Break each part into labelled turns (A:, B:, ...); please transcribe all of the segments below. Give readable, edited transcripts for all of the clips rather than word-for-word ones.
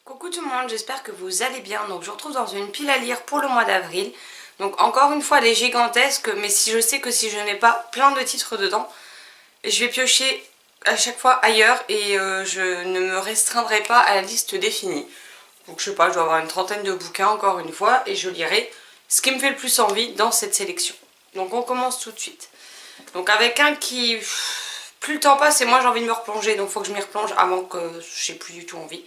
A: Coucou tout le monde, j'espère que vous allez bien. Donc je vous retrouve dans une pile à lire pour le mois d'avril. Donc encore une fois elle est gigantesque, mais si je sais que si je n'ai pas plein de titres dedans, je vais piocher à chaque fois ailleurs et je ne me restreindrai pas à la liste définie. Donc je sais pas, je dois avoir une trentaine de bouquins encore une fois et je lirai ce qui me fait le plus envie dans cette sélection. Donc on commence tout de suite. Donc avec un qui... Plus le temps passe et moi j'ai envie de me replonger, donc il faut que je m'y replonge avant que j'ai plus du tout envie.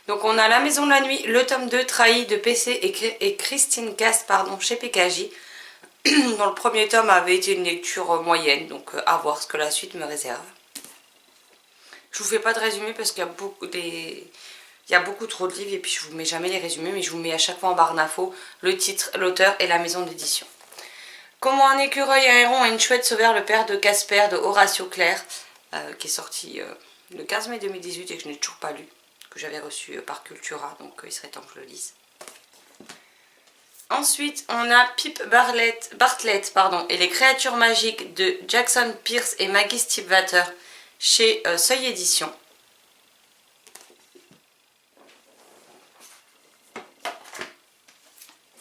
A: Donc on a La Maison de la Nuit, le tome 2, Trahi de PC et Christine Cast pardon, chez PKJ. Dans le premier tome avait été une lecture moyenne, donc à voir ce que la suite me réserve. Je vous fais pas de résumé parce qu'il y a beaucoup trop de livres et puis je vous mets jamais les résumés, mais je vous mets à chaque fois en barre d'infos le titre, l'auteur et la maison d'édition. Comment un écureuil, un héron et une chouette sauvèrent le père de Casper de Horatio Clair, qui est sorti le 15 mai 2018 et que je n'ai toujours pas lu, que j'avais reçu par Cultura, donc il serait temps que je le lise. Ensuite, on a Pip Bartlett et les créatures magiques de Jackson Pierce et Maggie Stiefvater chez Seuil Édition.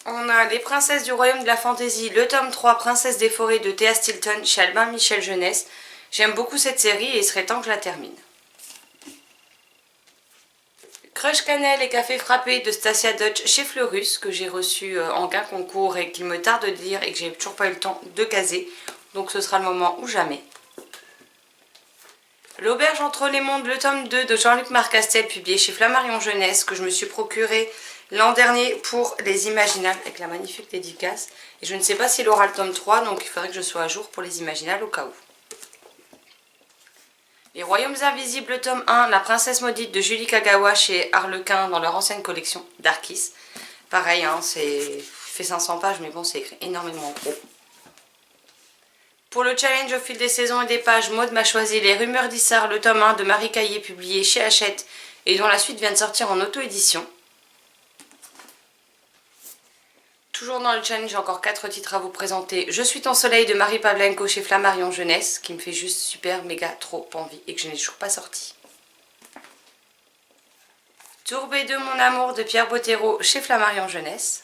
A: On a Les Princesses du Royaume de la Fantaisie, le tome 3, Princesse des Forêts de Théa Stilton chez Albin Michel Jeunesse. J'aime beaucoup cette série et il serait temps que je la termine. Crush Cannelle et Café Frappé de Stasia Dutch chez Fleurus, que j'ai reçu en gain concours et qu'il me tarde de lire et que j'ai toujours pas eu le temps de caser. Donc ce sera le moment ou jamais. L'Auberge entre les mondes, le tome 2 de Jean-Luc Marcastel, publié chez Flammarion Jeunesse, que je me suis procuré l'an dernier pour les Imaginales, avec la magnifique dédicace. Et je ne sais pas s'il aura le tome 3, donc il faudrait que je sois à jour pour les Imaginales au cas où. Les Royaumes Invisibles, le tome 1, La Princesse Maudite de Julie Kagawa chez Harlequin dans leur ancienne collection Darkis. Pareil, hein, c'est fait 500 pages, mais bon, c'est écrit énormément gros. Pour le challenge au fil des saisons et des pages, Maud m'a choisi Les Rumeurs d'Issard, le tome 1 de Marie Caillé, publié chez Hachette et dont la suite vient de sortir en auto-édition. Toujours dans le challenge, j'ai encore 4 titres à vous présenter. Je suis ton soleil de Marie Pavlenko chez Flammarion Jeunesse, qui me fait juste super méga trop envie et que je n'ai toujours pas sorti. Tourbé de mon amour de Pierre Bottero chez Flammarion Jeunesse.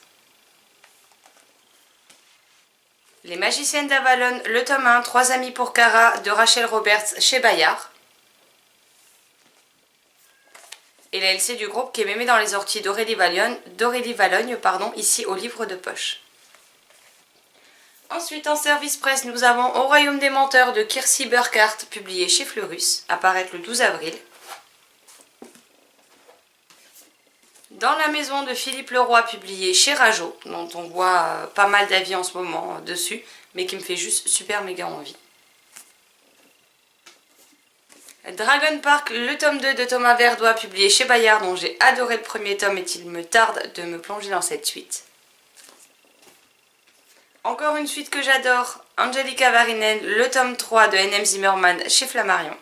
A: Les Magiciennes d'Avalon, le tome 1, 3 amis pour Cara de Rachel Roberts chez Bayard. Et la LC du groupe qui est Mémé dans les orties d'Aurélie Valogne, ici au livre de poche. Ensuite, en service presse, nous avons Au Royaume des Menteurs de Kirsi Burkhardt, publié chez Fleurus, apparaître le 12 avril. Dans la maison de Philippe Leroy, publié chez Rajo, dont on voit pas mal d'avis en ce moment dessus, mais qui me fait juste super méga envie. Dragon Park, le tome 2 de Thomas Verdois, publié chez Bayard, dont j'ai adoré le premier tome et il me tarde de me plonger dans cette suite. Encore une suite que j'adore, Angelica Varinen, le tome 3 de N.M. Zimmerman chez Flammarion.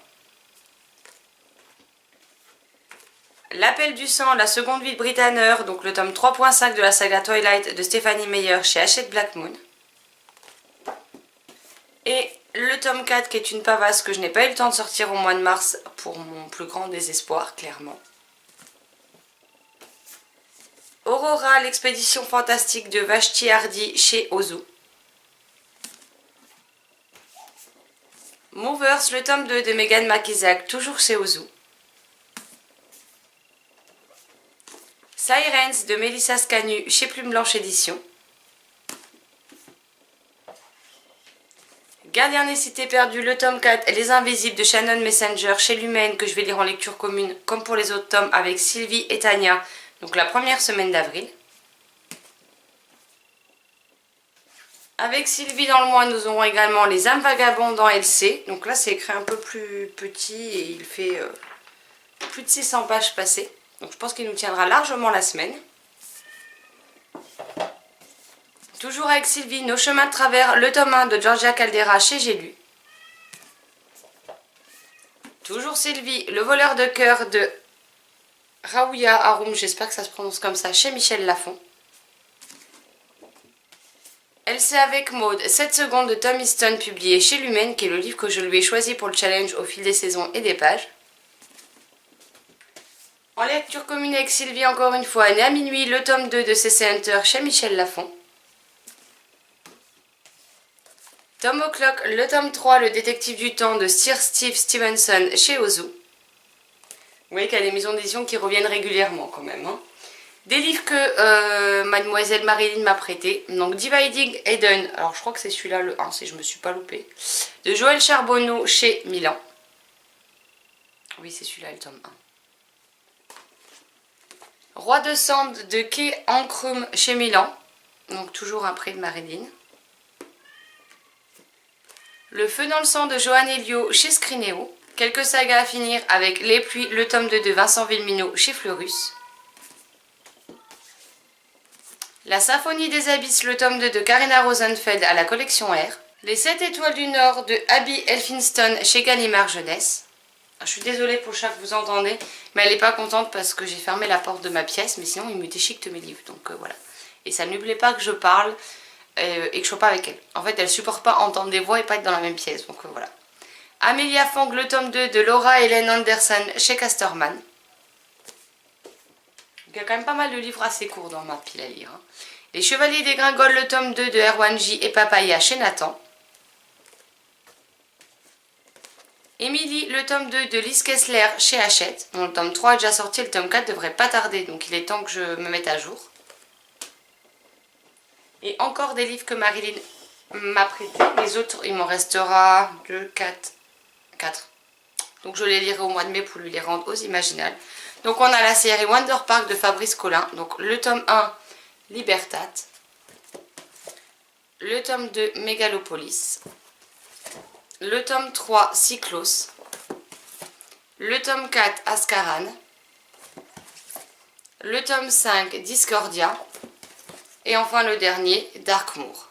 A: L'Appel du sang, la seconde vie de Britanner, donc le tome 3.5 de la saga Twilight de Stéphanie Meyer chez Hachette Black Moon. Et le tome 4 qui est une pavasse que je n'ai pas eu le temps de sortir au mois de mars pour mon plus grand désespoir, clairement. Aurora, l'expédition fantastique de Vashti Hardy chez Ozu. Movers, le tome 2 de Megan McIsaac, toujours chez Ozu. Sirens de Mélissa Scanu chez Plume Blanche Édition. Gardien des cités perdues, le tome 4, Les Invisibles de Shannon Messenger chez Lumen, que je vais lire en lecture commune, comme pour les autres tomes, avec Sylvie et Tania, donc la première semaine d'avril. Avec Sylvie dans le mois, nous aurons également Les âmes vagabondes dans LC, donc là c'est écrit un peu plus petit et il fait plus de 600 pages passées, donc je pense qu'il nous tiendra largement la semaine. Toujours avec Sylvie, Nos chemins de travers, le tome 1 de Georgia Caldera chez J'ai lu. Toujours Sylvie, Le voleur de cœur de Raouya Haroum, j'espère que ça se prononce comme ça, chez Michel Lafon. LC avec Maud, 7 secondes de Tom Easton, publié chez Lumen, qui est le livre que je lui ai choisi pour le challenge au fil des saisons et des pages. En lecture commune avec Sylvie, encore une fois, Né à minuit, le tome 2 de C.C. Hunter chez Michel Lafon. Tom O'Clock, le tome 3, le détective du temps de Sir Steve Stevenson chez Ozu. Vous voyez qu'il y a des maisons d'édition qui reviennent régulièrement quand même. Hein. Des livres que Mademoiselle Marilyn m'a prêté. Donc Dividing Eden, alors je crois que c'est celui-là le 1 si je me suis pas loupée. De Joël Charbonneau chez Milan. Oui, c'est celui-là le tome 1. Roi de Sand de Kay Ankrum chez Milan. Donc toujours un prêt de Marilyn. Le feu dans le sang de Johan Elio chez Scrinéo. Quelques sagas à finir avec Les pluies, le tome 2 de Vincent Villeminot chez Fleurus. La symphonie des abysses, le tome 2 de Karina Rosenfeld à la collection R. Les 7 étoiles du Nord de Abby Elphinstone chez Gallimard Jeunesse. Je suis désolée pour le chat que vous entendez, mais elle n'est pas contente parce que j'ai fermé la porte de ma pièce, mais sinon il me déchiquette mes livres, donc voilà. Et ça ne lui plaît pas que je parle et que je ne sois pas avec elle. En fait, elle ne supporte pas entendre des voix et pas être dans la même pièce, donc voilà. Amelia Fang, le tome 2 de Laura Helen Anderson chez Casterman. Il y a quand même pas mal de livres assez courts dans ma pile à lire. Hein. Les Chevaliers des Gringoles, le tome 2 de Erwan J et Papaya chez Nathan. Émilie, le tome 2 de Lise Kessler chez Hachette. Bon, le tome 3 est déjà sorti, le tome 4 devrait pas tarder, donc il est temps que je me mette à jour. Et encore des livres que Marilyn m'a prêté. Les autres, il m'en restera 2, 4. Donc je les lirai au mois de mai pour lui les rendre aux Imaginales. Donc on a la série Wonder Park de Fabrice Collin. Donc le tome 1, Libertat. Le tome 2, Mégalopolis. Le tome 3, Cyclos. Le tome 4, Ascaran. Le tome 5, Discordia. Et enfin le dernier, Darkmoor.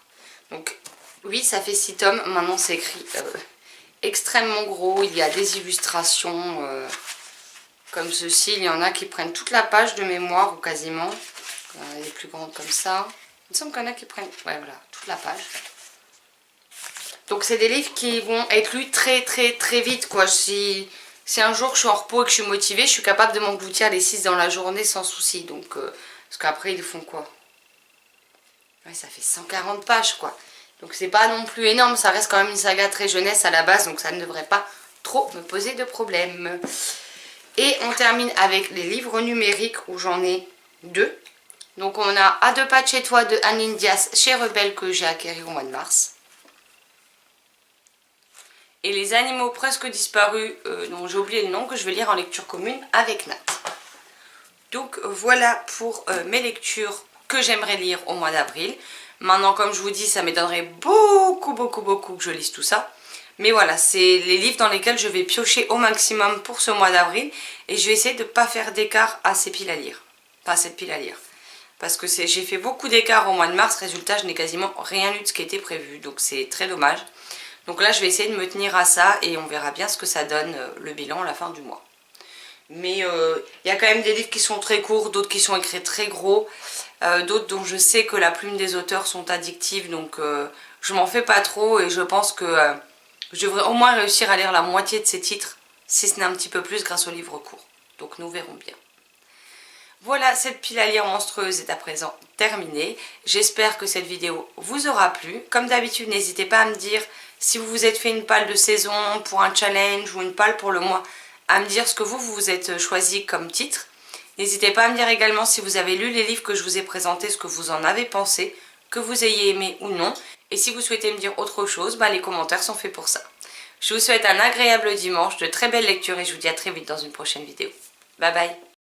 A: Donc oui, ça fait 6 tomes. Maintenant c'est écrit extrêmement gros. Il y a des illustrations comme ceci. Il y en a qui prennent toute la page de mémoire ou quasiment. Les plus grandes comme ça. Il me semble qu'il y en a qui prennent ouais, voilà, toute la page. Donc c'est des livres qui vont être lus très vite quoi. Si un jour je suis en repos et que je suis motivée, je suis capable de m'engloutir les 6 dans la journée sans souci. Donc parce qu'après ils font quoi? Ouais, ça fait 140 pages quoi. Donc c'est pas non plus énorme, ça reste quand même une saga très jeunesse à la base, donc ça ne devrait pas trop me poser de problème. Et on termine avec les livres numériques où j'en ai 2. Donc on a À deux pas de chez toi de Anne Dias chez Rebelle que j'ai acquéri au mois de mars. Et Les animaux presque disparus, dont j'ai oublié le nom, que je vais lire en lecture commune avec Nat. Donc voilà pour mes lectures que j'aimerais lire au mois d'avril. Maintenant, comme je vous dis, ça m'étonnerait beaucoup que je lise tout ça. Mais voilà, c'est les livres dans lesquels je vais piocher au maximum pour ce mois d'avril. Et je vais essayer de ne pas faire d'écart à ces piles à lire. Enfin, à cette pile à lire. Parce que j'ai fait beaucoup d'écart au mois de mars. Résultat, je n'ai quasiment rien lu de ce qui était prévu. Donc c'est très dommage. Donc là, je vais essayer de me tenir à ça. Et on verra bien ce que ça donne le bilan à la fin du mois. Mais il y a quand même des livres qui sont très courts, d'autres qui sont écrits très gros, d'autres dont je sais que la plume des auteurs sont addictives, donc je m'en fais pas trop et je pense que je devrais au moins réussir à lire la moitié de ces titres, si ce n'est un petit peu plus grâce aux livres courts. Donc nous verrons bien. Voilà, cette pile à lire monstrueuse est à présent terminée. J'espère que cette vidéo vous aura plu. Comme d'habitude, n'hésitez pas à me dire si vous vous êtes fait une palle de saison pour un challenge ou une palle pour le mois, à me dire ce que vous vous êtes choisi comme titre. N'hésitez pas à me dire également si vous avez lu les livres que je vous ai présentés, ce que vous en avez pensé, que vous ayez aimé ou non. Et si vous souhaitez me dire autre chose, les commentaires sont faits pour ça. Je vous souhaite un agréable dimanche, de très belles lectures et je vous dis à très vite dans une prochaine vidéo. Bye bye.